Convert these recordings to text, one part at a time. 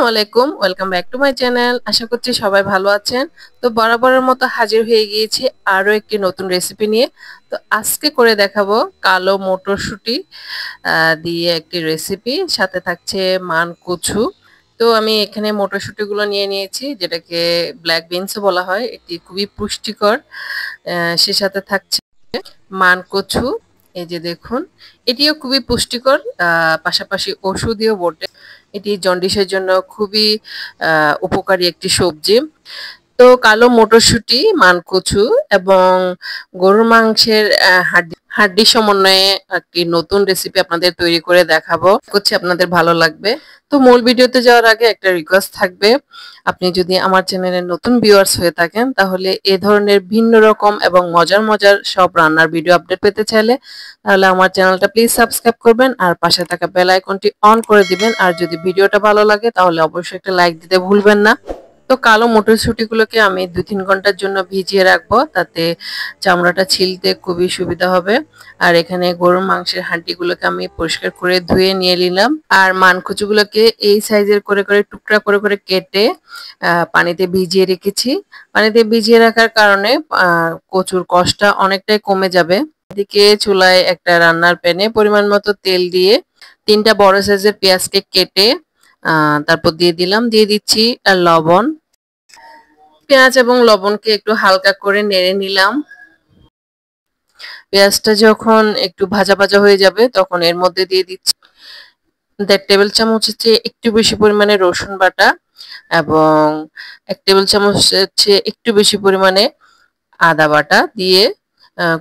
আসসালামু আলাইকুম, welcome back to my channel. আশা করছি সবাই ভালো আছেন। তো বরাবরের মতো হাজির হয়ে গিয়েছি আরও একটি নতুন রেসিপি নিয়ে। তো আজকে করে দেখাবো কালো মটরশুঁটি দিয়ে একটি রেসিপি, সাথে থাকছে মান কচু। তো আমি এখানে মটরশুঁটিগুলো নিয়ে নিয়েছি, যেটাকে ব্ল্যাক বিনসও বলা হয়। এটি খুবই পুষ্টিকর। সে সাথে থাকছে মান কচু, এই যে দেখুন, এটিও খুবই পুষ্টিকর, পাশাপাশি ওষুধীয় বটে। এটি জন্ডিসের জন্য খুবই উপকারী একটি সবজি। তো কালো মটরশুঁটি, মানকচু এবং গরুর মাংসের হাড্ডি সমন্বয়ে একটি নতুন রেসিপি আপনাদের তৈরি করে দেখাবো, করছি আপনাদের ভালো লাগবে। তো মূল ভিডিওতে যাওয়ার আগে একটা রিকোয়েস্ট থাকবে, আপনি যদি আমার চ্যানেলের নতুন ভিউয়ার্স হয়ে থাকেন, তাহলে এ ধরনের ভিন্ন রকম এবং মজার মজার সব রান্নার ভিডিও আপডেট পেতে চাইলে তাহলে আমার চ্যানেলটা প্লিজ সাবস্ক্রাইব করবেন আর পাশে থাকা বেল আইকনটি অন করে দিবেন। আর যদি ভিডিওটা ভালো লাগে তাহলে অবশ্যই একটা লাইক দিতে ভুলবেন না। তো কালো মটরশুঁটিগুলোকে আমি 2-3 ঘন্টার জন্য ভিজিয়ে রাখবো, তাতে চামড়াটা ছিলতে খুবই সুবিধা হবে। আর এখানে গরুর মাংসের হাড্ডিগুলোকে আমি পরিষ্কার করে ধুয়ে নিয়ে নিলাম। আর মানকচুগুলোকে এই সাইজের করে করে টুকরা করে করে কেটে পানিতে ভিজিয়ে রেখেছি। পানিতে ভিজিয়ে রাখার কারণে কচুর কষটা অনেকটাই কমে যাবে। এদিকে চুলায় একটা রান্নার প্যানে পরিমাণ মতো তেল দিয়ে 3টা বড় সাইজের পেঁয়াজকে কেটে তারপর দিয়ে দিচ্ছি লবণ। পেঁয়াজ এবং লবণকে একটু হালকা করে নেড়ে নিলাম। পেঁয়াজটা যখন একটু ভাজা ভাজা হয়ে যাবে তখন এর মধ্যে দিয়ে দিচ্ছি 1.5 টেবিল চামচের চেয়ে একটু বেশি পরিমাণে রসুন বাটা এবং 1 টেবিল চামচের চেয়ে একটু বেশি পরিমাণে আদা বাটা দিয়ে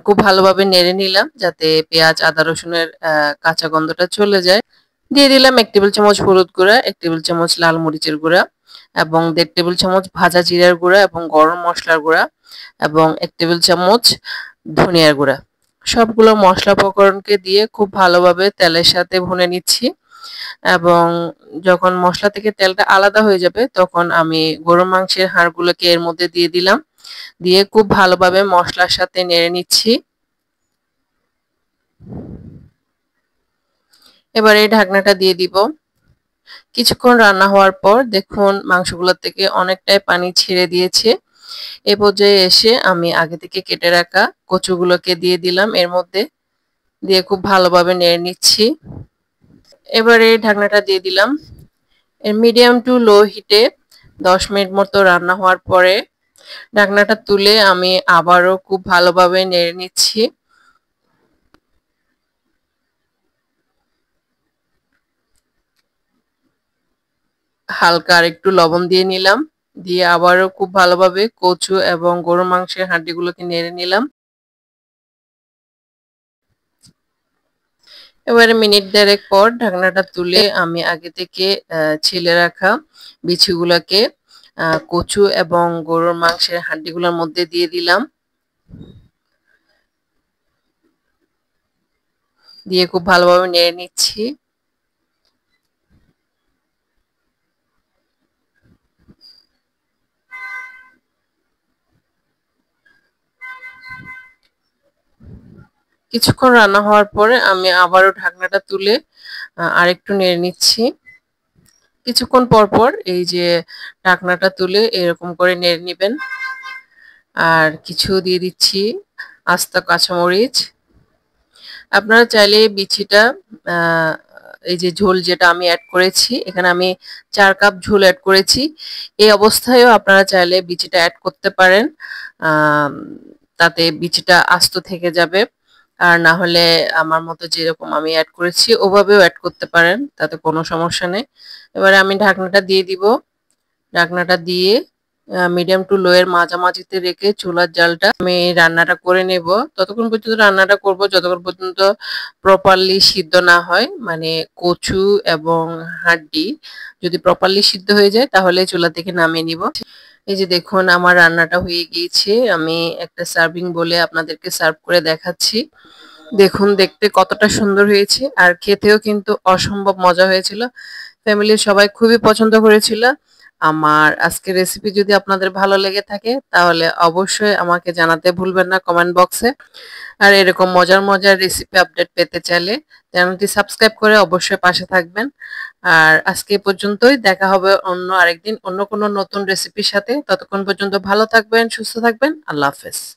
খুব ভালোভাবে নেড়ে নিলাম, যাতে পেঁয়াজ আদা রসুনের কাঁচা গন্ধটা চলে যায়। দিয়ে দিলাম 1 টেবিল চামচ হলুদ গুঁড়া, 1 টেবিল চামচ লাল মরিচের গুঁড়া এবং 1.5 টেবিল চামচ ভাজা জিরার গুঁড়া এবং গরম মশলার গুঁড়া এবং 1 টেবিল চামচ ধনিয়ার গুঁড়া। সবগুলো মশলা উপকরণকে দিয়ে খুব ভালোভাবে তেলের সাথে ভুনে নিচ্ছি এবং যখন মশলা থেকে তেলটা আলাদা হয়ে যাবে তখন আমি গরুর মাংসের হাড়গুলোকে এর মধ্যে দিয়ে দিলাম, দিয়ে খুব ভালোভাবে মশলার সাথে নেড়ে নিচ্ছি। এবার এই ঢাকনাটা দিয়ে দিব। কিছুক্ষণ রান্না হওয়ার পর দেখুন মাংসগুলোর থেকে অনেকটাই পানি ছেড়ে দিয়েছে। এ পর্যায়ে এসে আমি আগে থেকে কেটে রাখা কচুগুলোকে দিয়ে দিলাম এর মধ্যে, দিয়ে খুব ভালোভাবে নেড়ে নিচ্ছি। এবারে ঢাকনাটা দিয়ে দিলাম। এর মিডিয়াম টু লো হিটে 10 মিনিট মতো রান্না হওয়ার পরে ঢাকনাটা তুলে আমি আবারও খুব ভালোভাবে নেড়ে নিচ্ছি। হালকা আর একটু লবণ দিয়ে নিলাম, দিয়ে আবারও খুব ভালোভাবে কচু এবং গরুর মাংসের হাড্ডিগুলোকে নেড়ে নিলাম। এবারে মিনিট 1.5 পর ঢাকনাটা তুলে আমি আগে থেকে ছিলে রাখা বিচিগুলোকে কচু এবং গরুর মাংসের হাড্ডিগুলোর মধ্যে দিয়ে দিলাম, দিয়ে খুব ভালোভাবে নেড়ে নিচ্ছি। কিছুক্ষণ রান্না হওয়ার পরে আমি আবারও ঢাকনাটা তুলে আরেকটু নেড়ে নিচ্ছি। কিছুক্ষণ পর পর এই যে ঢাকনাটা তুলে এরকম করে নেড়ে নেবেন। আর কিছু দিয়ে দিচ্ছি আস্ত কাঁচামরিচ। আপনারা চাইলে বিচিটা এই যে ঝোল যেটা আমি অ্যাড করেছি, এখানে আমি 4 কাপ ঝোল অ্যাড করেছি, এই অবস্থায়ও আপনারা চাইলে বিচিটা অ্যাড করতে পারেন, তাতে বিচিটা আস্ত থেকে যাবে। আর না হলে আমার মতো যেরকম আমি অ্যাড করেছি ওভাবেও অ্যাড করতে পারেন, তাতে কোনো সমস্যা নেই। এবারে আমি ঢাকনাটা দিয়ে দিব। ঢাকনাটা দিয়ে মিডিয়াম টু লো এর মাঝামাঝিতে রেখে চুলার জালটা আমি রান্নাটা করে নেব। ততক্ষণ পর্যন্ত রান্নাটা করব যতক্ষণ পর্যন্ত প্রপারলি সিদ্ধ না হয়, মানে কচু এবং হাড্ডি যদি প্রপারলি সিদ্ধ হয়ে যায় তাহলে চুলা থেকে নামিয়ে নিব। এই যে দেখুন আমার রান্নাটা হয়ে গিয়েছে, আমি একটা সার্ভিং বলে আপনাদেরকে সার্ভ করে দেখাচ্ছি। দেখুন দেখতে কতটা সুন্দর হয়েছে আর খেতেও কিন্তু অসম্ভব মজা হয়েছিল। ফ্যামিলির সবাই খুবই পছন্দ করেছিল। আমার আজকের রেসিপি যদি আপনাদের ভালো লেগে থাকে তাহলে অবশ্যই আমাকে জানাতে ভুলবেন না কমেন্ট বক্সে। আর এরকম মজার মজার রেসিপি আপডেট পেতে চাইলে চ্যানেলটি সাবস্ক্রাইব করে অবশ্যই পাশে থাকবেন। আর আজকে এ পর্যন্তই, দেখা হবে অন্য আরেকদিন অন্য কোনো নতুন রেসিপির সাথে। ততক্ষণ পর্যন্ত ভালো থাকবেন, সুস্থ থাকবেন। আল্লাহ হাফেজ।